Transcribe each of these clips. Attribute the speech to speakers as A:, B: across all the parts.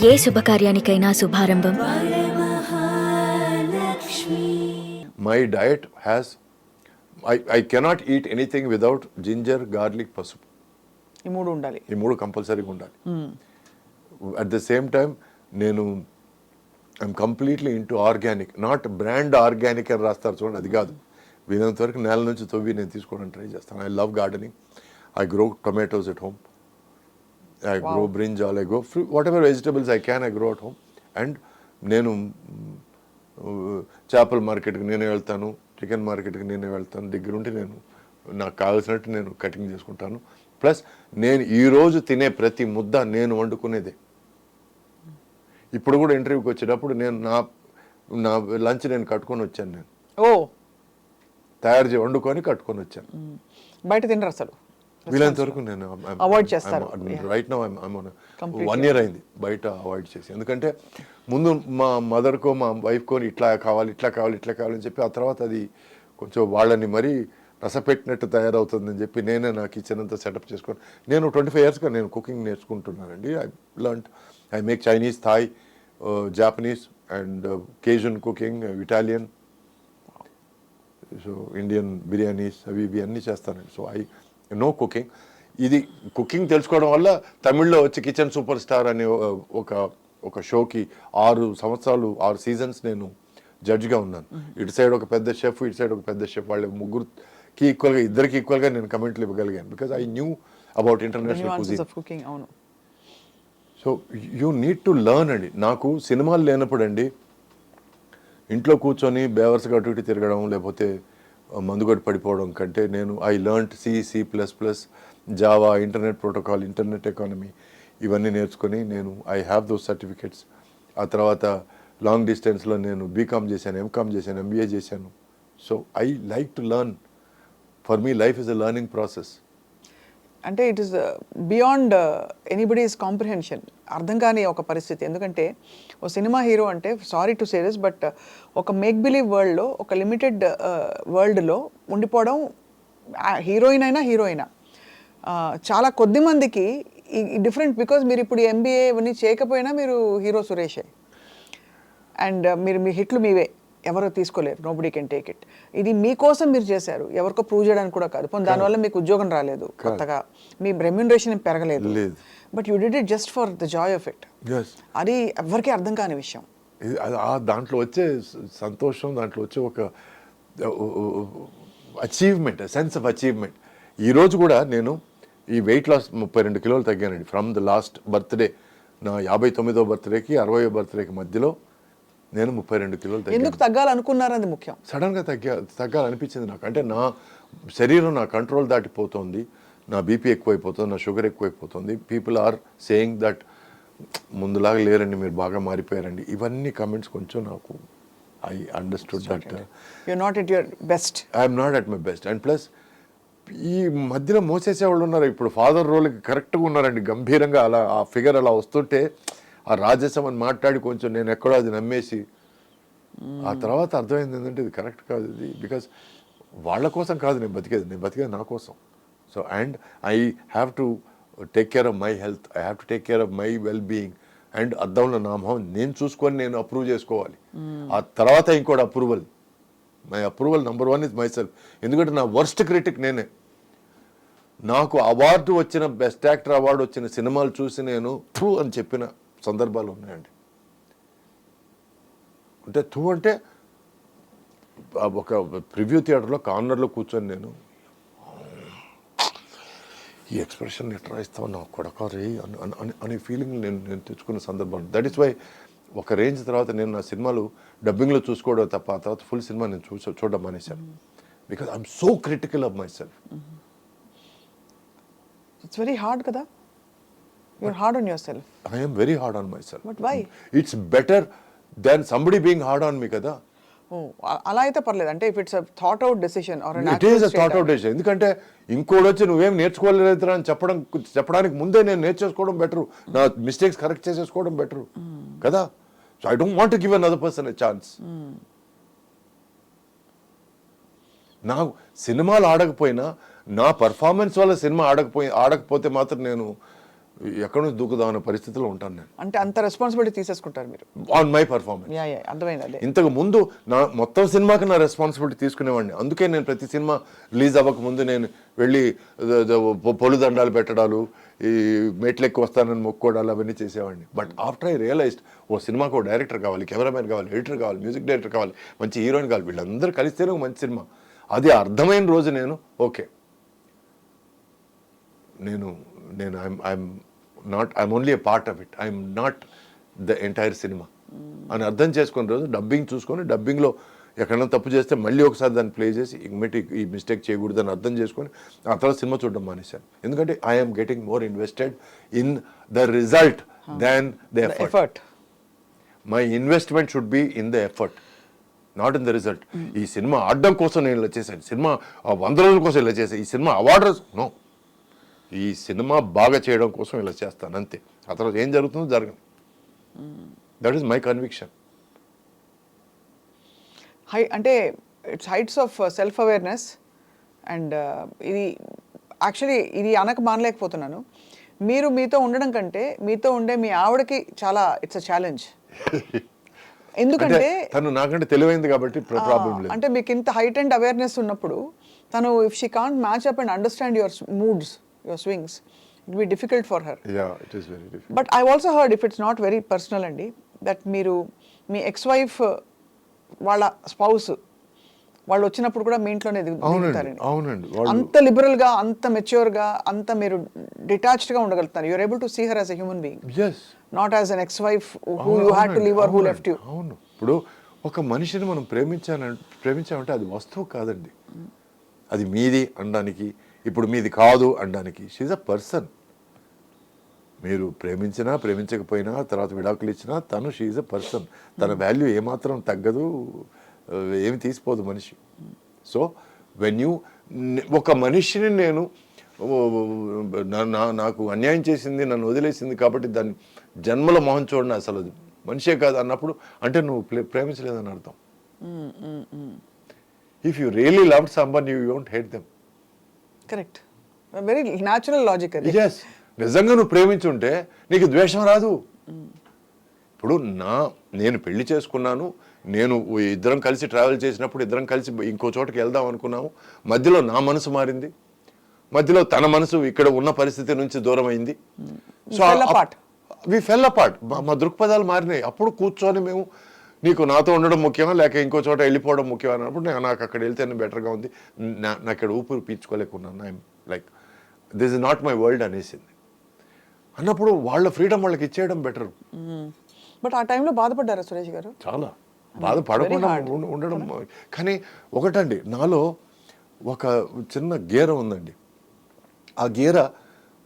A: A శుభకార్యానికైనా శుభారంభం.
B: My diet has, I cannot eat anything without ginger, garlic, పసుపు.
C: ఈ మూడు ఉండాలి.
B: ఈ మూడు కంపల్సరీగా ఉండాలి. అట్ ద సేమ్ టైం నేను I'm completely into organic, not brand organic అని రాస్తారు చూడండి, అది కాదు. వీలంత వరకు నేల నుంచి తవ్వి నేను తీసుకోవడానికి ట్రై చేస్తాను. I love gardening. I grow tomatoes at home. I grow brinjal, I grow fruit, whatever vegetables I can, I grow at home. And నేను చేపల మార్కెట్కి నేనే వెళ్తాను, చికెన్ మార్కెట్కి నేనే వెళ్తాను. దగ్గరుండి నేను నాకు కావాల్సినట్టు నేను కటింగ్ చేసుకుంటాను. ప్లస్ నేను ఈరోజు తినే ప్రతి ముద్ద నేను వండుకునేదే. ఇప్పుడు కూడా ఇంటర్వ్యూకి వచ్చేటప్పుడు నేను నా లంచ్ నేను కట్టుకొని వచ్చాను. నేను తయారు చేసి వండుకొని కట్టుకొని వచ్చాను.
C: బయట తినరు అసలు?
B: వీలంత వరకు నేను
C: అవాయిడ్ చేస్తారు.
B: రైట్ నౌ 1 year అయింది బయట అవాయిడ్ చేసి. ఎందుకంటే ముందు మా మదర్కో మా వైఫ్కో ఇట్లా కావాలి ఇట్లా కావాలి ఇట్లా కావాలని చెప్పి, ఆ తర్వాత అది కొంచెం వాళ్ళని మరీ రసపెట్టినట్టు తయారవుతుందని చెప్పి నేనే నా కిచెన్ అంతా సెటప్ చేసుకొని నేను 25 yearsగా నేను కుకింగ్ నేర్చుకుంటున్నానండి. I make Chinese, Thai, Japanese and Cajun cooking, Italian, so Indian biryanis అవి ఇవి అన్నీ చేస్తానండి. So no cooking. ఇది కుకింగ్ తెలుసుకోవడం వల్ల తమిళ్లో వచ్చి కిచెన్ సూపర్ స్టార్ అనే ఒక షోకి 6 సంవత్సరాలు 6 seasons నేను జడ్జ్గా ఉన్నాను. ఇటు సైడ్ ఒక పెద్ద షెఫ్, ఇటు సైడ్ ఒక పెద్ద షెఫ్, వాళ్ళ ముగ్గురికి ఈక్వల్గా, ఇద్దరికి ఈక్వల్గా నేను కమెంట్లు ఇవ్వగలిగాను. Because I knew about international cooking. So you need to learn అండి. నాకు సినిమాలు లేనప్పుడు అండి ఇంట్లో కూర్చొని బేవర్స్గా అటు ఇటు తిరగడం లేకపోతే మందుగొట్టి పడిపోవడం కంటే నేను I learned C++, Java, internet protocol, internet economy ఇవన్నీ నేర్చుకొని నేను ఐ హ్యావ్ దోస్ సర్టిఫికెట్స్. ఆ తర్వాత లాంగ్ డిస్టెన్స్లో నేను బీకామ్ చేశాను, ఎంకామ్ చేశాను, MBA చేశాను. So I like to learn. For me life is a learning process.
C: అంటే it is beyond anybody's comprehension. అర్థం కాని ఒక పరిస్థితి. ఎందుకంటే ఓ సినిమా హీరో అంటే, sorry to say this, but ఒక మేక్ బిలీవ్ వరల్డ్లో, ఒక లిమిటెడ్ వరల్డ్లో ఉండిపోవడం, హీరోయిన్ అయినా చాలా కొద్ది మందికి డిఫరెంట్. బికాజ్ మీరు ఇప్పుడు MBA ఇవన్నీ చేయకపోయినా మీరు హీరో సురేషే. అండ్ మీ హిట్లు మీవే, ఎవరో తీసుకోలేరు. Nobody can take it. ఇది మీకోసం మీరు చేశారు, ఎవరికో ప్రూవ్ చేయడానికి కూడా కాదు. పోనీ దానివల్ల మీకు ఉద్యోగం రాలేదు, కొత్తగా మీ రెమ్యూనరేషన్ పెరగలేదు, but you did it just for the Joy of it. అది ఎవరికీ అర్థం కాని విషయం.
B: దాంట్లో వచ్చే సంతోషం, దాంట్లో వచ్చే ఒక అచీవ్మెంట్, సెన్స్ ఆఫ్ అచీవ్మెంట్. ఈరోజు కూడా నేను ఈ వెయిట్ లాస్ 32 kilos తగ్గానండి. ఫ్రమ్ ద లాస్ట్ బర్త్డే, నా 59వ బర్త్డేకి 60వ బర్త్డేకి మధ్యలో నేను 32 kilos తగ్గాను.
C: ఎందుకు తగ్గాలనుకున్నారు అది ముఖ్యం.
B: సడన్గా తగ్గాలనిపించింది నాకు. అంటే నా శరీరం నా కంట్రోల్ దాటిపోతుంది, నా బీపీ ఎక్కువైపోతుంది, నా షుగర్ ఎక్కువైపోతుంది. పీపుల్ ఆర్ సేయింగ్ దట్ ముందులాగా లేరండి, మీరు బాగా మారిపోయారండి. ఇవన్నీ కమెంట్స్ కొంచెం నాకు I understood that
C: you're not at your best.
B: I'm not at my best. And plus ఈ మధ్యలో మోసేసేవాళ్ళు ఉన్నారు. ఇప్పుడు ఫాదర్ రోల్కి కరెక్ట్గా ఉన్నారండి, గంభీరంగా. అలా ఆ ఫిగర్ అలా వస్తుంటే ఆ రాజసం అని మాట్లాడి కొంచెం నేను ఎక్కడో అది నమ్మేసి, ఆ తర్వాత అర్థమైంది ఏంటంటే ఇది కరెక్ట్ కాదు. ఇది బికాస్ వాళ్ళ కోసం కాదు నేను బతికేది నా కోసం. So and I have to take care of my health, I have to take care of my well being. And అద్దంలో నా మొహం నేను చూసుకొని నేను అప్రూవ్ చేసుకోవాలి. ఆ తర్వాత ఇంకోటి approval. My approval number 1 is my self. ఎందుకంటే నా వర్స్ట్ క్రిటిక్ నేనే. నాకు అవార్డు వచ్చిన, బెస్ట్ యాక్టర్ అవార్డు వచ్చిన సినిమాలు చూసి నేను థూ అని చెప్పిన సందర్భాలు ఉన్నాయండి. అంటే థూ అంటే ఒక ప్రివ్యూ థియేటర్లో కార్నర్లో కూర్చొని నేను ఈ ఎక్స్ప్రెషన్ ఎట్లా ఇస్తావు నా కొడకారి అనే ఫీలింగ్ నేను తెచ్చుకున్న సందర్భాలు. దట్ ఈస్ వై ఒక రేంజ్ తర్వాత నేను నా సినిమాలు డబ్బింగ్లో చూసుకోవడం తప్ప ఆ తర్వాత ఫుల్ సినిమా నేను చూడడం మానేశాను. Because I'm so critical of my self.
C: It's very hard కదా. You're hard on yourself.
B: I am very hard on myself.
C: But why?
B: It's better than somebody being hard on me kada.
C: అలా అయితే పర్లేదు. అంటే if it's a thought out decision or
B: it is a thought out decision. ఎందుకంటే ఇంకోటి వచ్చి నువ్వేం నేర్చుకోలేదురా అని చెప్పడానికి ముందే నేను నేర్చేసుకోవడం బెటరు, నా మిస్టేక్స్ కరెక్ట్ చేసేసుకోవడం బెటరు కదా. So I don't want to give another person a chance. నాకు సినిమాలు ఆడకపోయినా, నా పర్ఫార్మెన్స్ వల్ల సినిమా ఆడకపోతే మాత్రం నేను ఎక్కడి నుంచి దూకుదాం అనే పరిస్థితిలో ఉంటాను నేను
C: అంటే అంత రెస్పాన్సిబిలిటీ తీసేసుకుంటారు మీరు.
B: On my performance.
C: Yeah yeah అర్థమైంది అదే.
B: ఇంతకు ముందు నా మొత్తం సినిమాకి నా రెస్పాన్సిబిలిటీ తీసుకునేవాడిని. అందుకే నేను ప్రతి సినిమా రిలీజ్ అవ్వక ముందు నేను వెళ్ళి పొలుదండాలు పెట్టడాలు, ఈ మెట్లెక్కి వస్తానని మొక్కోడాలు అవన్నీ చేసేవాడిని. బట్ ఆఫ్టర్ ఐ రియలైజ్డ్ ఓ సినిమాకు ఓ డైరెక్టర్ కావాలి, కెమెరామెన్ కావాలి, ఎడిటర్ కావాలి, మ్యూజిక్ డైరెక్టర్ కావాలి, మంచి హీరోయిన్ కావాలి, వీళ్ళందరూ కలిస్తేనే ఒక మంచి సినిమా. అది అర్థమైన రోజు నేను ఓకే, నేను I'm only A part of it, I'm not the entire cinema అని అర్థం చేసుకున్న రోజు డబ్బింగ్ చూసుకొని, డబ్బింగ్లో ఎక్కడైనా తప్పు చేస్తే మళ్ళీ ఒకసారి దాన్ని ప్లే చేసి ఇమ్మీడియట్ ఈ మిస్టేక్ చేయకూడదని అర్థం చేసుకొని ఆ తర్వాత సినిమా చూడడం మానేశాను. ఎందుకంటే I'm getting more invested in the result than the effort. My investment should be in the effort, not in the result. ఈ సినిమా ఆడడం కోసం నేను ఇలా చేశాను, సినిమా 100 రోజుల కోసం ఇలా చేశాను, ఈ సినిమా అవార్డు నో, ఈ సినిమా బాగా చేయడం కోసం ఇలా చేస్తాను అంతే. ఆ తర్వాత ఏం జరుగుతుందో జరగదు. That is my conviction.
C: అంటే it's heights of self awareness. And ఇది యాక్చువల్లీ ఇది అనక మానలేకపోతున్నాను. మీరు మీతో ఉండడం కంటే మీతో ఉండే మీ ఆవిడకి చాలా ఇట్స్ అ ఛాలెంజ్. ఎందుకంటే
B: తను నాకంటే తెలివైంది కాబట్టి ప్రాబ్లం లేదు.
C: అంటే మీకు ఇంత హైట్ అండ్ అవేర్నెస్ ఉన్నప్పుడు తను if she can't match up and understand your moods, your swings, it be difficult for her.
B: It is very difficult.
C: But I also heard, if it's not very personal అండి, that మీరు మీ ex wife వాళ్ళ spouse వాళ్ళు వచ్చినప్పుడు కూడా మీ ఇంట్లోనే దిగుతారండి.
B: అవునండి.
C: అంత liberal గా, అంత మెచ్యూర్ గా, అంత మీరు డిటాచ్డ్ గా ఉండగలుగుతారు. You're able to see her as a human being, not as an ex wife who you had to leave or who left you.
B: అవును. ఇప్పుడు ఒక మనిషిని మనం ప్రేమించామంటే అది వస్తువు కాదండి, అది మీది అనడానికి, ఇప్పుడు మీది కాదు అనడానికి. She's a person. మీరు ప్రేమించినా ప్రేమించకపోయినా తర్వాత విడాకులు ఇచ్చినా తను షీఈ్ అ పర్సన్. తన వాల్యూ ఏమాత్రం తగ్గదు, ఏమి తీసిపోదు మనిషి. సో వెన్ యూ ఒక మనిషిని నేను నాకు అన్యాయం చేసింది, నన్ను వదిలేసింది కాబట్టి దాన్ని జన్మల మొహం చూడండి అసలు అది మనిషే కాదు అన్నప్పుడు అంటే నువ్వు ప్రేమించలేదని అర్థం. If you really loved సంబన్ you don't hate them.
C: Correct, very natural logic అది.
B: yes, నిజంగా నువ్వు ప్రేమించుంటే నీకు ద్వేషం రాదు. ఇప్పుడు నేను పెళ్లి చేసుకున్నాను, నేను ఇద్దరం కలిసి ట్రావెల్ చేసినప్పుడు ఇద్దరం కలిసి ఇంకో చోటకి వెళ్దాం అనుకున్నాము, మధ్యలో నా మనసు మారింది, మధ్యలో తన మనసు ఇక్కడ ఉన్న పరిస్థితి నుంచి దూరం అయింది. So we full apart. మా దృక్పథాలు మారినాయి. అప్పుడు కూర్చొని మేము నీకు నాతో ఉండడం ముఖ్యమా లేక ఇంకో చోట వెళ్ళిపోవడం ముఖ్యమా అన్నప్పుడు నాకు అక్కడ వెళ్తేనే బెటర్గా ఉంది, నాకు ఇక్కడ ఊపిరి పీల్చుకోలేకున్నాను, I'm like this is not my world అనేసింది. అన్నప్పుడు వాళ్ళ ఫ్రీడమ్ వాళ్ళకి ఇచ్చేయడం బెటర్.
C: బట్ ఆ టైంలో బాధపడ్డారా సురేష్ గారు?
B: చాలా బాధపడకుండా ఉండడం. కానీ ఒకటండి, నాలో ఒక చిన్న గీర ఉందండి. ఆ గీర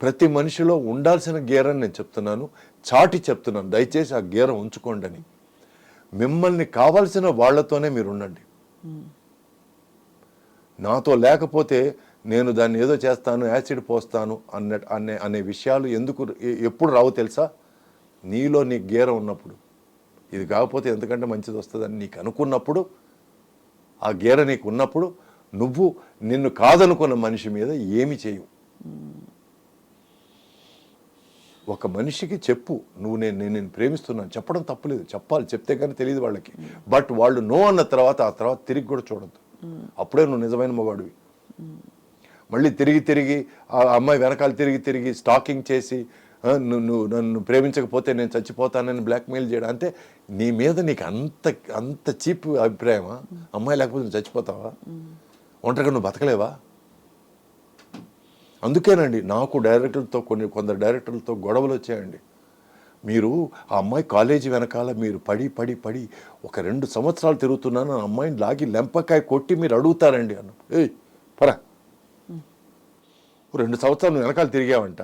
B: ప్రతి మనిషిలో ఉండాల్సిన గీర అని నేను చెప్తున్నాను, చాటి చెప్తున్నాను. దయచేసి ఆ గీర ఉంచుకోండి అని. మిమ్మల్ని కావాల్సిన వాళ్ళతోనే మీరు ఉండండి. నాతో లేకపోతే నేను దాన్ని ఏదో చేస్తాను, యాసిడ్ పోస్తాను అనే విషయాలు ఎప్పుడు రావు తెలుసా? నీలో నీ గీర ఉన్నప్పుడు, ఇది కాకపోతే ఎందుకంటే మంచిది వస్తుందని నీకు అనుకున్నప్పుడు, ఆ గీర నీకు ఉన్నప్పుడు నువ్వు నిన్ను కాదనుకున్న మనిషి మీద ఏమి చేయవు. ఒక మనిషికి చెప్పు, నువ్వు నేను ప్రేమిస్తున్నాను చెప్పడం తప్పులేదు, చెప్పాలి, చెప్తే కానీ తెలియదు వాళ్ళకి. బట్ వాళ్ళు నో అన్న తర్వాత ఆ తర్వాత తిరిగి కూడా చూడద్దు. అప్పుడే నువ్వు నిజమైన మగాడివి. మళ్ళీ తిరిగి ఆ అమ్మాయి వెనకాల తిరిగి స్టాకింగ్ చేసి నువ్వు నన్ను ప్రేమించకపోతే నేను చచ్చిపోతానని బ్లాక్మెయిల్ చేయడం అంటే నీ మీద నీకు అంత చీప్ అభిప్రాయమా? అమ్మాయి లేకపోతే నువ్వు చచ్చిపోతావా? ఒంటరిగా నువ్వు బతకలేవా? అందుకేనండి నాకు కొందరు డైరెక్టర్లతో గొడవలు వచ్చాయండి. మీరు ఆ అమ్మాయి కాలేజీ వెనకాల మీరు పడి ఒక 2 సంవత్సరాలు తిరుగుతున్నాను, ఆ అమ్మాయిని లాగి లెంపకాయ కొట్టి మీరు అడుగుతారండి అన్న. ఏయ్ పరా, 2 సంవత్సరాలు నువ్వు వెనకాల తిరిగావంట,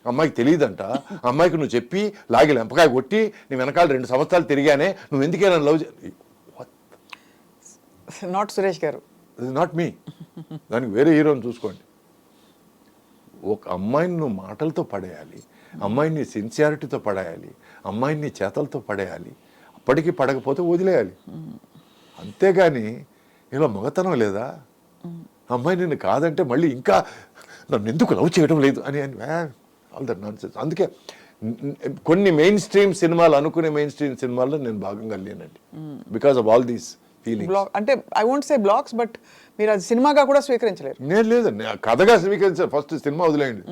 B: అమ్మాయికి తెలియదంట, అమ్మాయికి నువ్వు చెప్పి లాగి లెంపకాయ కొట్టి నీ వెనకాల 2 సంవత్సరాలు తిరిగానే, నువ్వు ఎందుకైనా లవ్
C: నాట్ సురేష్ గారు,
B: నాట్ మీ. దానికి వేరే హీరోని చూసుకోండి. ఒక అమ్మాయిని నువ్వు మాటలతో పడేయాలి, అమ్మాయిని సిన్సియారిటీతో పడేయాలి, అమ్మాయిని చేతలతో పడేయాలి, అప్పటికి పడకపోతే వదిలేయాలి. అంతేగాని ఇలా మగతనం లేదా? అమ్మాయి నిన్ను కాదంటే మళ్ళీ ఇంకా నన్ను ఎందుకు లవ్ చేయడం లేదు అని ఆల్ దట్ నాన్ సెన్స్. అందుకే కొన్ని మెయిన్ స్ట్రీమ్ సినిమాలు అనుకునే మెయిన్ స్ట్రీమ్ సినిమాల్లో నేను భాగంగా లేనండి, because of all these feelings.
C: Block అంటే I won't say blocks, but మీరు అది సినిమాగా కూడా స్వీకరించలేరు.
B: నేను లేదండి, కథగా స్వీకరించాను. ఫస్ట్ సినిమా వదిలేయండి.